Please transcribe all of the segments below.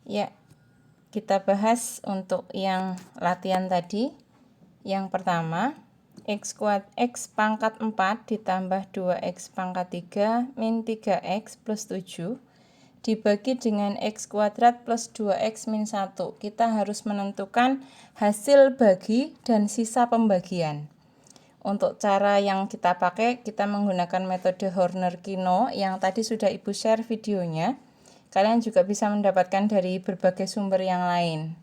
Ya, kita bahas untuk yang latihan tadi. Yang pertama, X pangkat 4 ditambah 2X pangkat 3 min 3X plus 7 dibagi dengan X kuadrat plus 2X min 1. Kita harus menentukan hasil bagi dan sisa pembagian. Untuk cara yang kita pakai, kita menggunakan metode Horner-Kino yang tadi sudah Ibu share videonya. Kalian juga bisa mendapatkan dari berbagai sumber yang lain.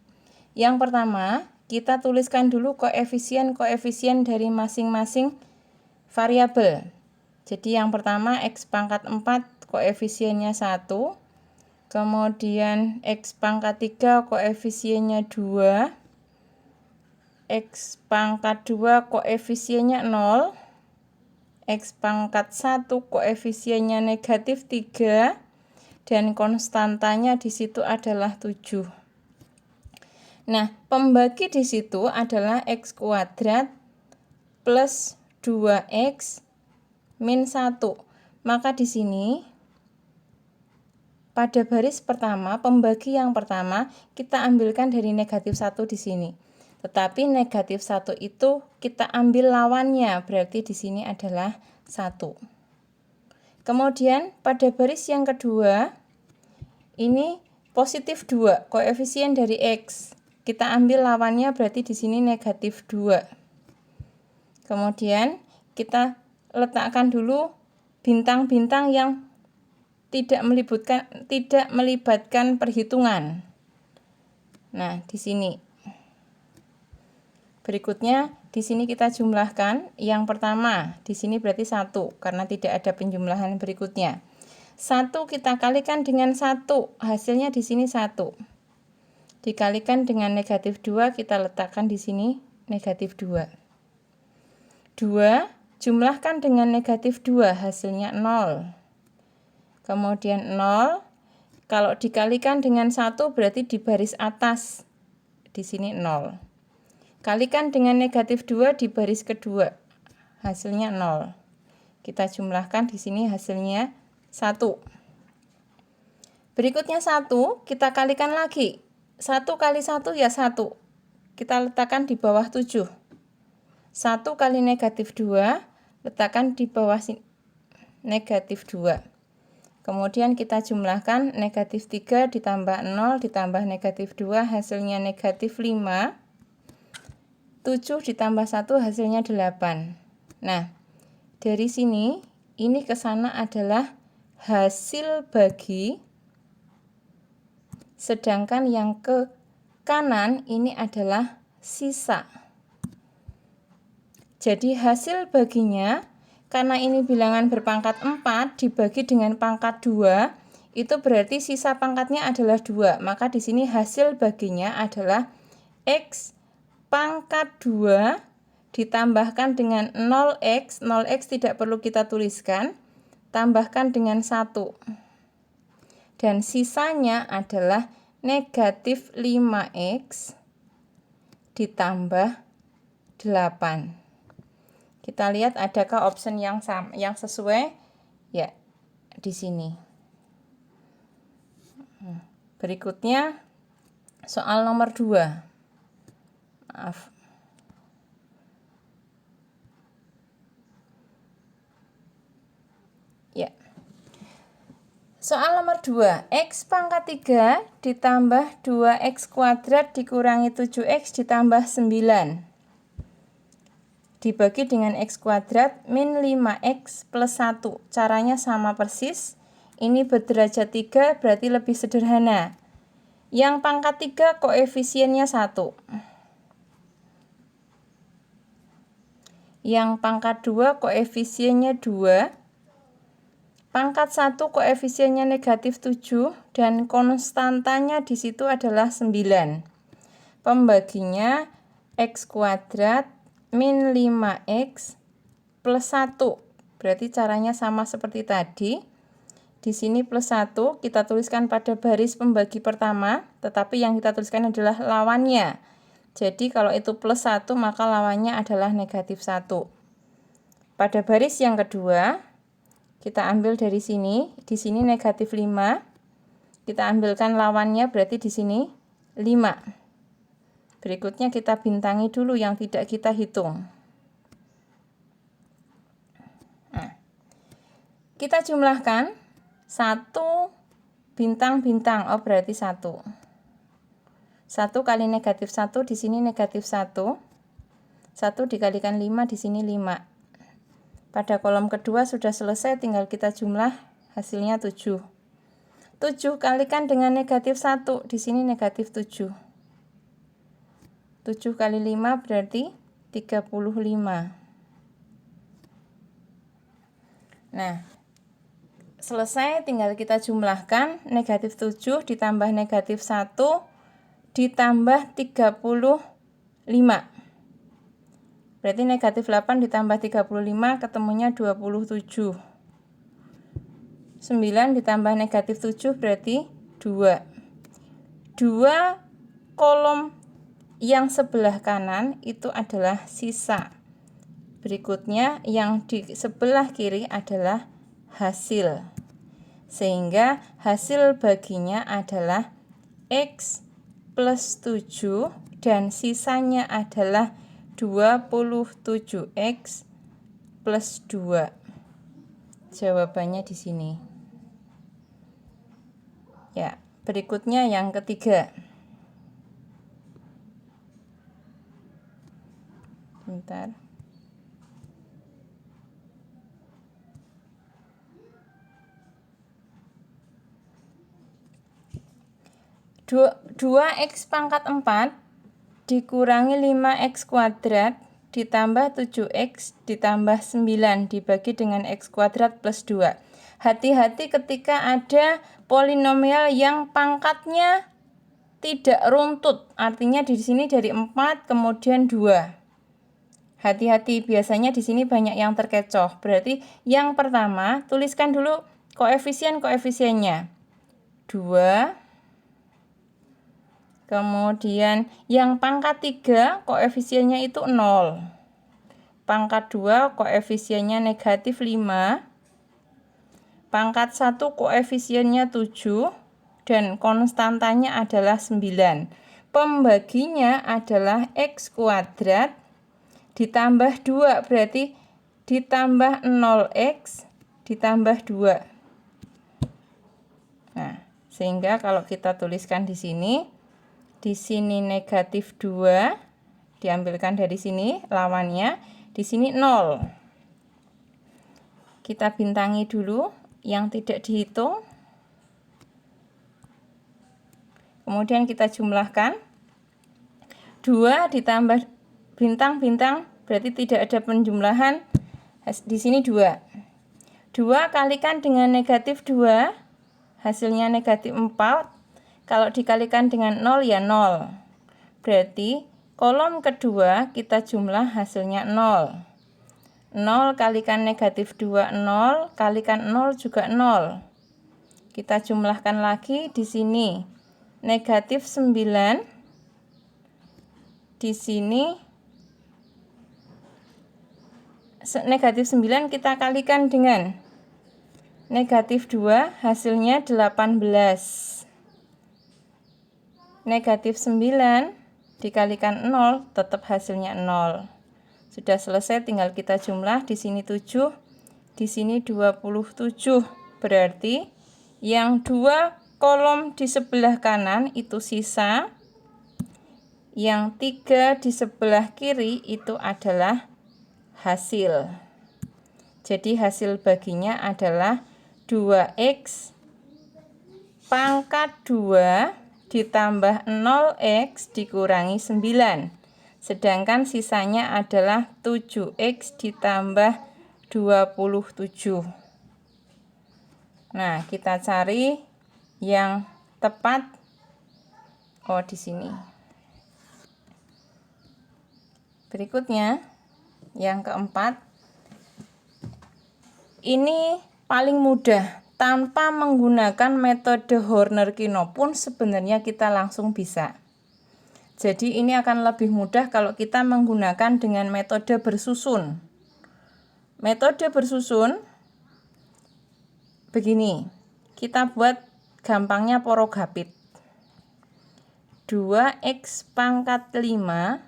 Yang pertama, kita tuliskan dulu koefisien dari masing-masing variabel. Jadi yang pertama X pangkat 4 koefisiennya 1. Kemudian X pangkat 3 koefisiennya 2. X pangkat 2 koefisiennya 0. X pangkat 1 koefisiennya negatif 3. Dan konstantanya di situ adalah 7. Nah, pembagi di situ adalah X kuadrat plus 2X min 1. Maka di sini pada baris pertama, pembagi yang pertama kita ambilkan dari negatif 1 di sini. Tetapi negatif 1 itu kita ambil lawannya, berarti di sini adalah 1. Kemudian pada baris yang kedua, ini positif 2, koefisien dari X. Kita ambil lawannya, berarti di sini negatif 2. Kemudian kita letakkan dulu bintang-bintang yang tidak melibatkan perhitungan. Nah, di sini. Berikutnya, di sini kita jumlahkan. Yang pertama, di sini berarti 1, karena tidak ada penjumlahan berikutnya. 1 kita kalikan dengan 1, hasilnya di sini 1. Dikalikan dengan negatif 2, kita letakkan di sini negatif 2. 2, jumlahkan dengan negatif 2, hasilnya 0. Kemudian 0, kalau dikalikan dengan 1 berarti di baris atas, di sini 0. Kalikan dengan negatif 2 di baris kedua, hasilnya 0. Kita jumlahkan di sini hasilnya 1. Berikutnya 1, kita kalikan lagi. 1 kali 1 ya 1. Kita letakkan di bawah 7. 1 kali negatif 2, letakkan di bawah negatif 2. Kemudian kita jumlahkan negatif 3 ditambah 0 ditambah negatif 2, hasilnya negatif 5. 7 ditambah 1 hasilnya 8. Nah, dari sini, ini ke sana adalah hasil bagi, sedangkan yang ke kanan ini adalah sisa. Jadi hasil baginya, karena ini bilangan berpangkat 4 dibagi dengan pangkat 2, itu berarti sisa pangkatnya adalah 2. Maka di sini hasil baginya adalah X pangkat 2 ditambahkan dengan 0x. 0x tidak perlu kita tuliskan, tambahkan dengan 1. Dan sisanya adalah negatif 5x ditambah 8. Kita lihat adakah option yang sesuai? Ya, di sini. Berikutnya soal nomor 2. Maaf. Ya. Soal nomor 2, X pangkat 3 ditambah 2X kuadrat dikurangi 7X ditambah 9. Dibagi dengan X kuadrat min 5X plus 1. Caranya sama persis. Ini berderajat 3, berarti lebih sederhana. Yang pangkat 3 koefisiennya 1. Yang pangkat 2 koefisiennya 2. Pangkat 1 koefisiennya negatif 7 dan konstantanya di situ adalah 9. Pembaginya X kuadrat min 5X plus 1. Berarti caranya sama seperti tadi. Di sini plus 1 kita tuliskan pada baris pembagi pertama, tetapi yang kita tuliskan adalah lawannya. Jadi kalau itu plus 1 maka lawannya adalah negatif 1. Pada baris yang kedua, kita ambil dari sini. Di sini negatif 5. Kita ambilkan lawannya, berarti di sini 5. Berikutnya kita bintangi dulu yang tidak kita hitung. Nah, kita jumlahkan 1 bintang-bintang, oh berarti 1. 1 kali negatif 1, di sini negatif 1. 1 dikalikan 5, di sini 5. Pada kolom kedua sudah selesai, tinggal kita jumlah, hasilnya 7. 7 kalikan dengan negatif 1, di sini negatif 7. 7 kali 5 berarti 35. Nah, selesai, tinggal kita jumlahkan, negatif 7 ditambah negatif 1 ditambah 35. Berarti negatif 8 ditambah 35 ketemunya 27. 9 ditambah negatif 7 berarti 2. 2 kolom yang sebelah kanan itu adalah sisa. Berikutnya yang di sebelah kiri adalah hasil. Sehingga hasil baginya adalah X plus 7 dan sisanya adalah 27X plus 2. Jawabannya di sini. Ya, berikutnya yang ketiga. Bentar. Dua X pangkat 4 dikurangi 5X kuadrat ditambah 7X ditambah 9 dibagi dengan X kuadrat plus 2. Hati-hati ketika ada polinomial yang pangkatnya tidak runtut, artinya di sini dari 4 kemudian 2. Hati-hati, biasanya di sini banyak yang terkecoh. Berarti yang pertama, tuliskan dulu koefisien-koefisiennya. 2. Kemudian yang pangkat 3 koefisiennya itu 0. Pangkat 2 koefisiennya negatif 5. Pangkat 1 koefisiennya 7. Dan konstantanya adalah 9. Pembaginya adalah X kuadrat ditambah 2. Berarti ditambah 0X ditambah 2. Nah, sehingga kalau kita tuliskan di sini negatif 2, diambilkan dari sini lawannya, di sini 0. Kita bintangi dulu yang tidak dihitung. Kemudian kita jumlahkan. 2 ditambah bintang-bintang berarti tidak ada penjumlahan. Di sini 2. 2 kalikan dengan negatif 2, hasilnya negatif 4. Kalau dikalikan dengan 0 ya 0. Berarti kolom kedua kita jumlah hasilnya 0. 0 kalikan negatif 2, 0. Kalikan 0 juga 0. Kita jumlahkan lagi di sini. Negatif 9. Di sini negatif 9 kita kalikan dengan negatif 2, hasilnya 18. Negatif 9 dikalikan 0 tetap hasilnya 0. Sudah selesai, tinggal kita jumlah. Di sini 7, di sini 27. Berarti yang 2 kolom di sebelah kanan itu sisa. Yang 3 di sebelah kiri itu adalah hasil. Jadi hasil baginya adalah 2X pangkat 2 ditambah 0X dikurangi 9. Sedangkan sisanya adalah 7X ditambah 27. Nah, kita cari yang tepat. Oh, di sini. Berikutnya, yang keempat. Ini paling mudah. Tanpa menggunakan metode Horner-Kino pun sebenarnya kita langsung bisa. Jadi ini akan lebih mudah kalau kita menggunakan dengan metode bersusun. Metode bersusun begini. Kita buat gampangnya porogapit. 2x pangkat 5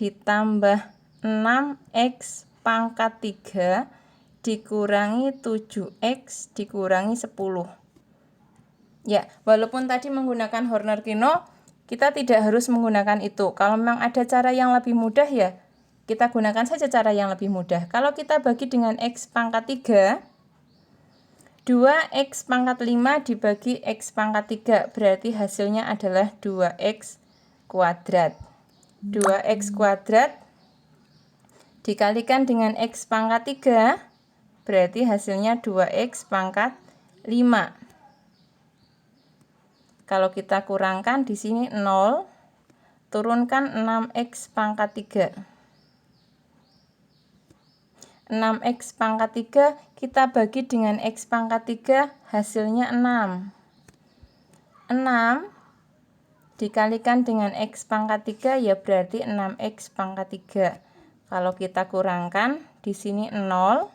ditambah 6x pangkat 3 dikurangi 7x dikurangi 10. Ya, walaupun tadi menggunakan Horner-Kinno, kita tidak harus menggunakan itu. Kalau memang ada cara yang lebih mudah ya, kita gunakan saja cara yang lebih mudah. Kalau kita bagi dengan x pangkat 3, 2x pangkat 5 dibagi x pangkat 3, berarti hasilnya adalah 2x kuadrat. 2x kuadrat dikalikan dengan x pangkat 3, berarti hasilnya 2x pangkat 5. Kalau kita kurangkan di sini 0, turunkan 6x pangkat 3. 6x pangkat 3 kita bagi dengan x pangkat 3, hasilnya 6. 6 dikalikan dengan x pangkat 3 ya berarti 6x pangkat 3. Kalau kita kurangkan di sini 0,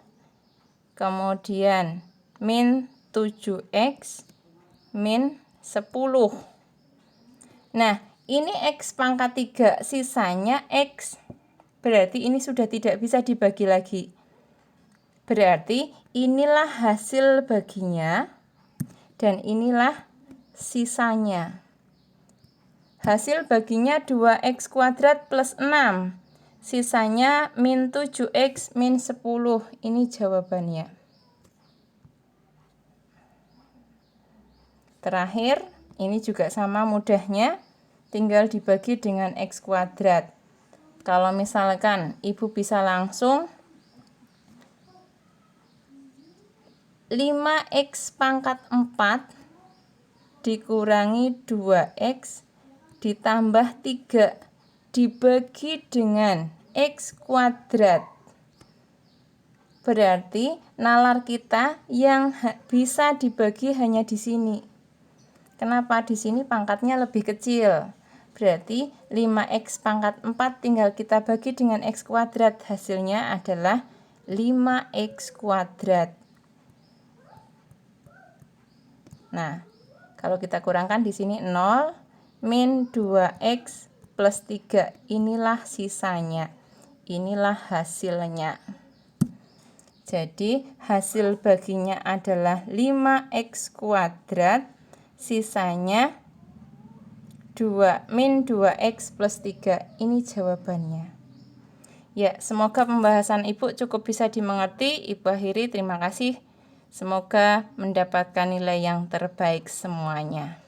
kemudian min 7x min 10. Nah, ini x pangkat 3, sisanya x. Berarti ini sudah tidak bisa dibagi lagi. Berarti inilah hasil baginya dan inilah sisanya. Hasil baginya 2x kuadrat plus 6. Sisanya min 7x min 10. Ini jawabannya. Terakhir, ini juga sama mudahnya, tinggal dibagi dengan x kuadrat. Kalau misalkan Ibu bisa langsung 5x pangkat 4 dikurangi 2x ditambah 3 dibagi dengan x kuadrat. Berarti nalar kita yang bisa dibagi hanya di sini. Kenapa? Di sini pangkatnya lebih kecil. Berarti 5x pangkat 4 tinggal kita bagi dengan x kuadrat. Hasilnya adalah 5x kuadrat. Nah, kalau kita kurangkan di sini 0 min 2x plus 3. Inilah sisanya. Inilah hasilnya. Jadi hasil baginya adalah 5x kuadrat. Sisanya 2 min 2x plus 3. Ini jawabannya. Ya, semoga pembahasan Ibu cukup bisa dimengerti. Ibu akhiri, terima kasih. Semoga mendapatkan nilai yang terbaik semuanya.